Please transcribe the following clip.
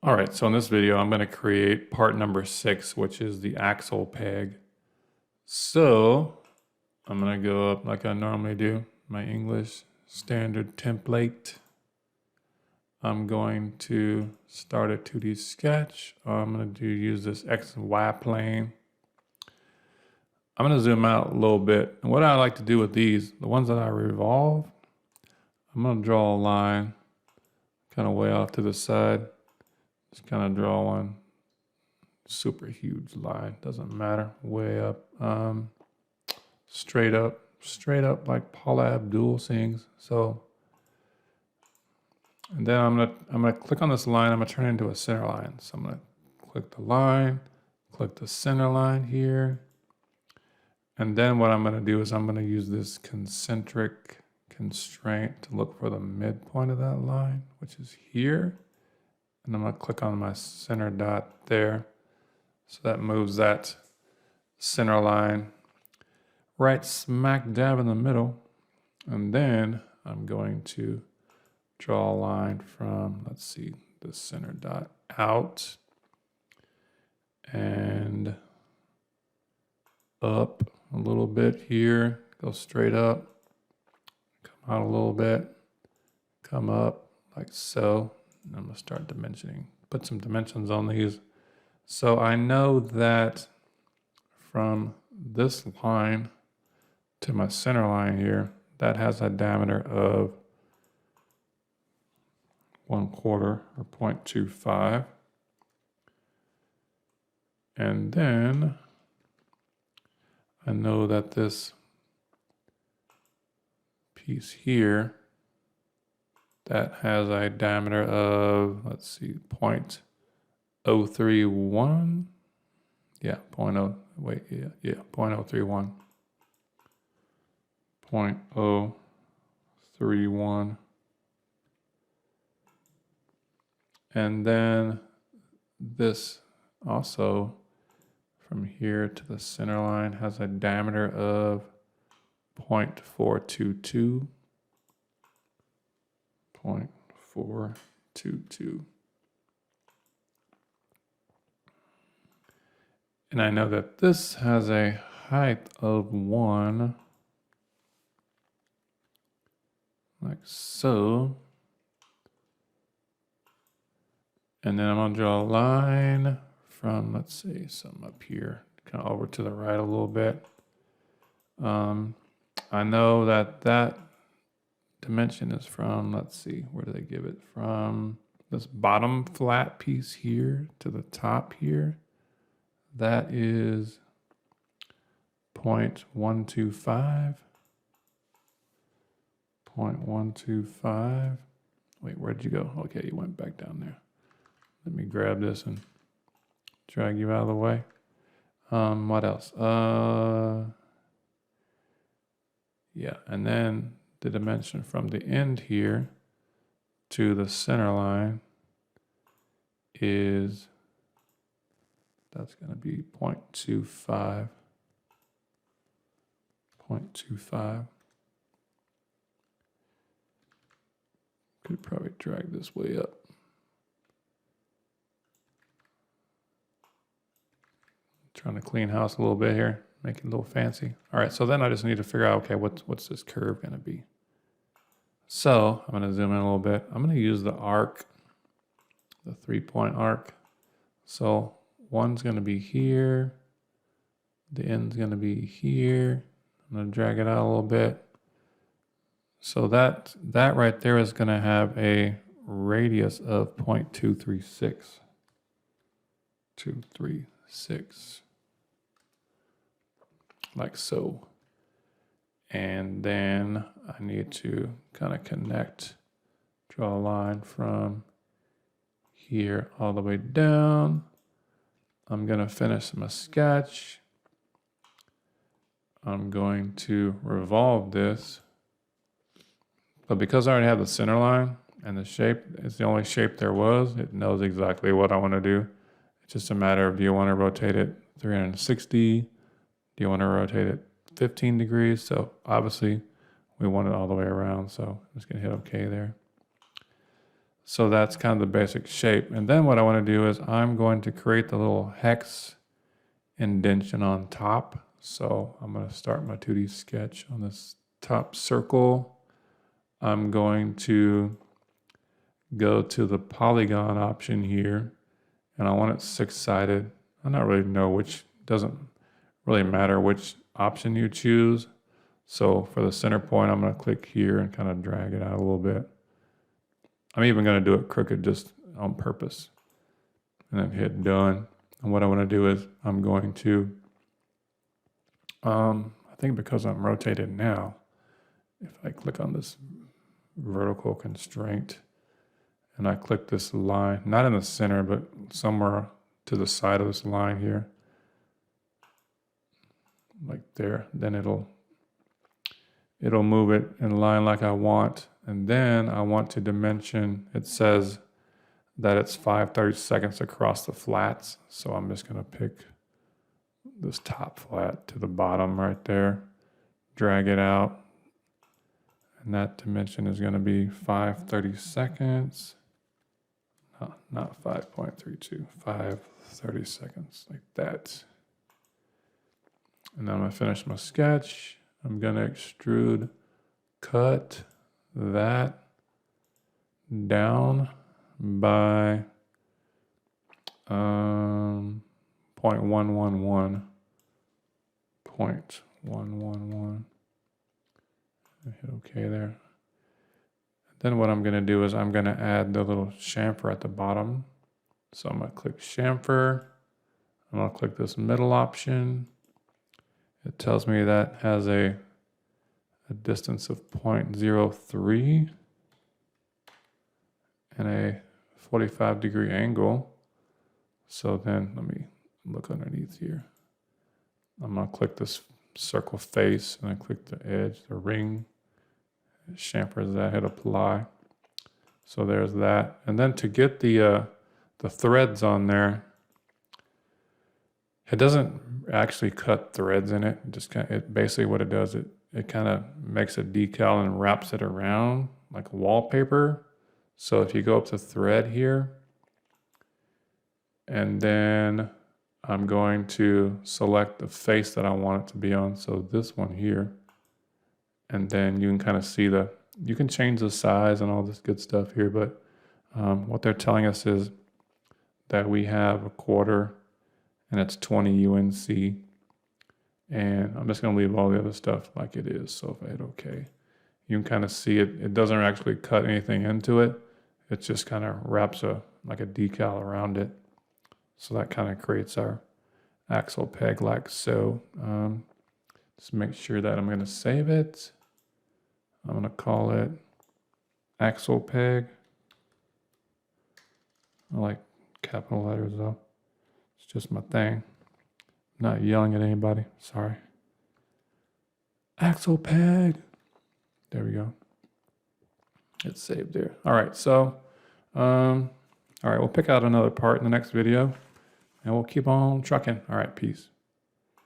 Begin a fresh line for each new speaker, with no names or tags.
All right, so in this video, I'm going to create part number 6, which is the axle peg. So I'm going to go up like I normally do, my English standard template. I'm going to start a 2D sketch. I'm going to use this X and Y plane. I'm going to zoom out a little bit. And what I like to do with these, the ones that I revolve, I'm going to draw a line kind of way off to the side. Just kind of draw one super huge line, doesn't matter, way up, straight up like Paula Abdul sings. So, and then I'm gonna click on this line. I'm gonna turn it into a center line. So I'm gonna click the line, click the center line here, and then what I'm gonna do is I'm gonna use this concentric constraint to look for the midpoint of that line, which is here. And I'm gonna click on my center dot there. So that moves that center line right smack dab in the middle. And then I'm going to draw a line from, let's see, the center dot out and up a little bit here. Go straight up, come out a little bit, come up like so. And I'm gonna start dimensioning, put some dimensions on these. So I know that from this line to my center line here, that has a diameter of 1/4 or 0.25. And then I know that this piece here, that has a diameter of, let's see, 0.031. Yeah, 0.031. 0.031. And then this also from here to the center line has a diameter of 0.422. 0.422. And I know that this has a height of 1, like so. And then I'm gonna draw a line from, let's see, some up here, kind of over to the right a little bit. I know that that dimension is from, let's see, where do they give it? From this bottom flat piece here to the top here. That is 0.125. 0.125. Wait, where'd you go? Okay, you went back down there. Let me grab this and drag you out of the way. What else? Yeah, and then the dimension from the end here to the center line is, that's going to be 0.25. 0.25. Could probably drag this way up. Trying to clean house a little bit here, make it a little fancy. All right, so then I just need to figure out, okay, what's this curve going to be? So I'm going to zoom in a little bit. I'm going to use the arc, the 3-point arc. So one's going to be here. The end's going to be here. I'm going to drag it out a little bit. So that right there is going to have a radius of 0.236. 236. Like so. And then I need to kind of connect, draw a line from here all the way down. I'm going to finish my sketch. I'm going to revolve this. But because I already have the center line and the shape, it's the only shape there was, it knows exactly what I want to do. It's just a matter of, do you want to rotate it 360? Do you want to rotate it 15 degrees? So obviously we want it all the way around. So I'm just going to hit OK there. So that's kind of the basic shape. And then what I want to do is I'm going to create the little hex indentation on top. So I'm going to start my 2D sketch on this top circle. I'm going to go to the polygon option here, and I want it 6-sided. I don't really know which, doesn't really matter which option you choose. So for the center point, I'm going to click here and kind of drag it out a little bit. I'm even going to do it crooked just on purpose. And then hit done. And what I want to do is I'm going to, I think because I'm rotated now, if I click on this vertical constraint and I click this line, not in the center, but somewhere to the side of this line here, like there, then it'll move it in line like I want. And then I want to dimension, it says that it's 5/32 across the flats. So I'm just going to pick this top flat to the bottom right there, drag it out. And that dimension is going to be 5/32. No, not 5.32, 5/32, like that. And then I'm going to finish my sketch. I'm going to extrude, cut that down by 0.111. 0.111. Hit OK there. Then what I'm going to do is I'm going to add the little chamfer at the bottom. So I'm going to click chamfer. I'm going to click this middle option. It tells me that has a distance of 0.03 and a 45-degree angle. So then let me look underneath here. I'm going to click this circle face and I click the edge, the ring. It chamfers that, hit apply. So there's that. And then to get the threads on there, it doesn't actually cut threads in it. Basically what it does, it kind of makes a decal and wraps it around like wallpaper. So if you go up to thread here, and then I'm going to select the face that I want it to be on. So this one here. And then you can kind of see you can change the size and all this good stuff here. But what they're telling us is that we have a quarter and it's 20 UNC. And I'm just going to leave all the other stuff like it is. So if I hit OK, you can kind of see it. It doesn't actually cut anything into it. It just kind of wraps like a decal around it. So that kind of creates our axle peg like so. Just make sure that I'm going to save it. I'm going to call it axle peg. I like capital letters though. It's just my thing. I'm not yelling at anybody. Sorry. Axle peg. There we go. It's saved there. All right. So, all right, we'll pick out another part in the next video and we'll keep on trucking. All right. Peace.